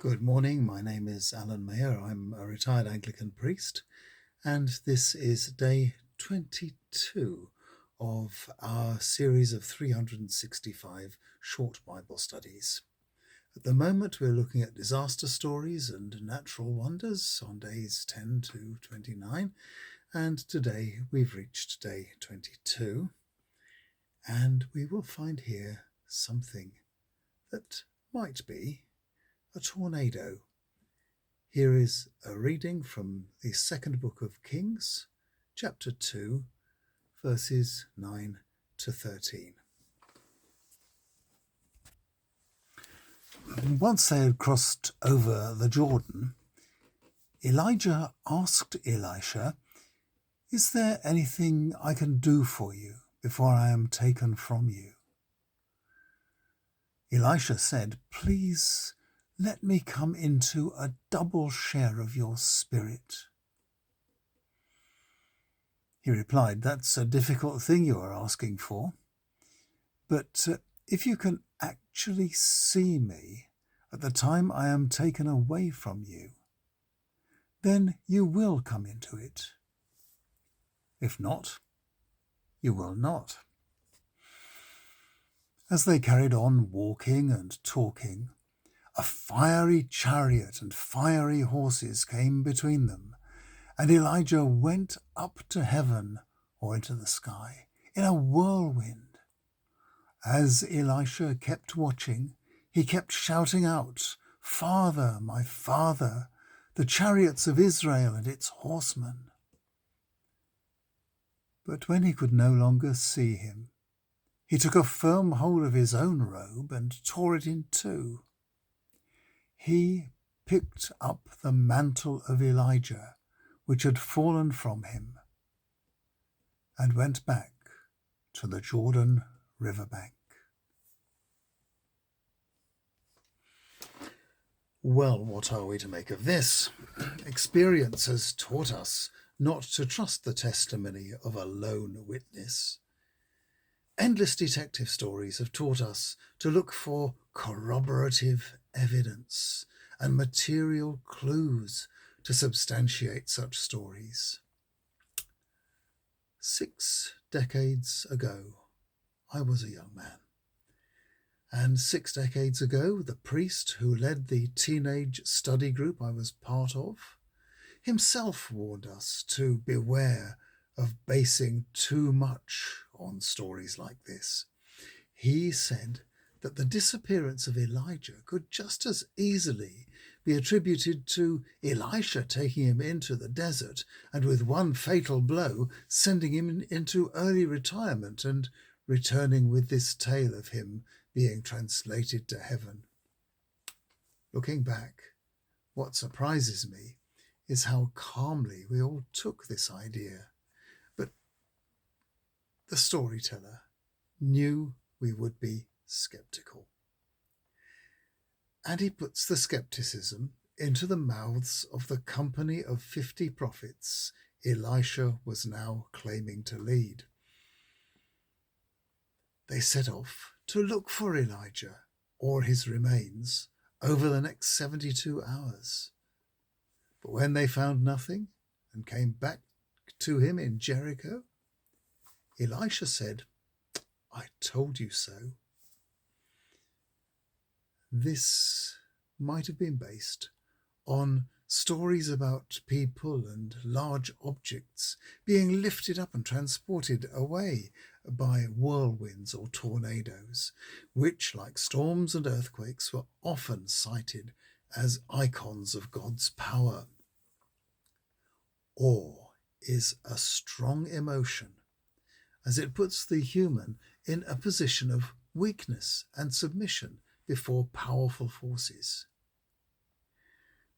Good morning. My name is Alan Mayer. I'm a retired Anglican priest, and this is day 22 of our series of 365 short Bible studies. At the moment, we're looking at disaster stories and natural wonders on days 10 to 29, and today we've reached day 22, and we will find here something that might be a tornado. Here is a reading from the second book of Kings, chapter 2, verses 9 to 13. Once they had crossed over the Jordan, Elijah asked Elisha, "Is there anything I can do for you before I am taken from you?" Elisha said, "Please let me come into a double share of your spirit." He replied, "That's a difficult thing you are asking for. But if you can actually see me at the time I am taken away from you, then you will come into it. If not, you will not." As they carried on walking and talking, a fiery chariot and fiery horses came between them, and Elijah went up to heaven or into the sky in a whirlwind. As Elisha kept watching, he kept shouting out, "Father, my father, the chariots of Israel and its horsemen." But when he could no longer see him, he took a firm hold of his own robe and tore it in two. He picked up the mantle of Elijah, which had fallen from him, and went back to the Jordan riverbank. Well, what are we to make of this? Experience has taught us not to trust the testimony of a lone witness. Endless detective stories have taught us to look for corroborative evidence and material clues to substantiate such stories. 6 decades ago, I was a young man. And 6 decades ago, the priest who led the teenage study group I was part of himself warned us to beware of basing too much on stories like this. He said that the disappearance of Elijah could just as easily be attributed to Elisha taking him into the desert and with one fatal blow sending him into early retirement and returning with this tale of him being translated to heaven. Looking back, what surprises me is how calmly we all took this idea. But the storyteller knew we would be skeptical. And he puts the skepticism into the mouths of the company of 50 prophets Elisha was now claiming to lead. They set off to look for Elijah or his remains over the next 72 hours. But when they found nothing and came back to him in Jericho, Elisha said, "I told you so." This might have been based on stories about people and large objects being lifted up and transported away by whirlwinds or tornadoes, which, like storms and earthquakes, were often cited as icons of God's power. Awe is a strong emotion, as it puts the human in a position of weakness and submission before powerful forces.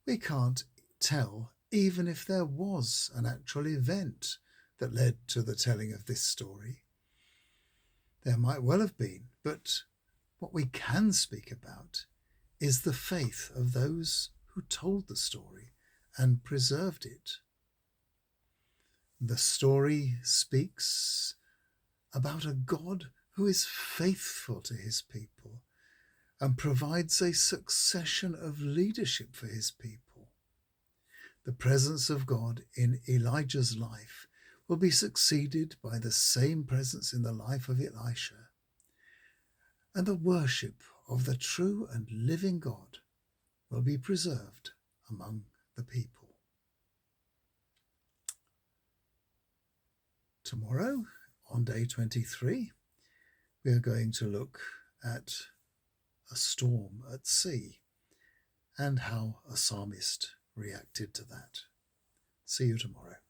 We can't tell even if there was an actual event that led to the telling of this story. There might well have been, but what we can speak about is the faith of those who told the story and preserved it. The story speaks about a God who is faithful to his people, and provides a succession of leadership for his people. The presence of God in Elijah's life will be succeeded by the same presence in the life of Elisha, and the worship of the true and living God will be preserved among the people. Tomorrow, on day 23, we are going to look at a storm at sea and how a psalmist reacted to that. See you tomorrow.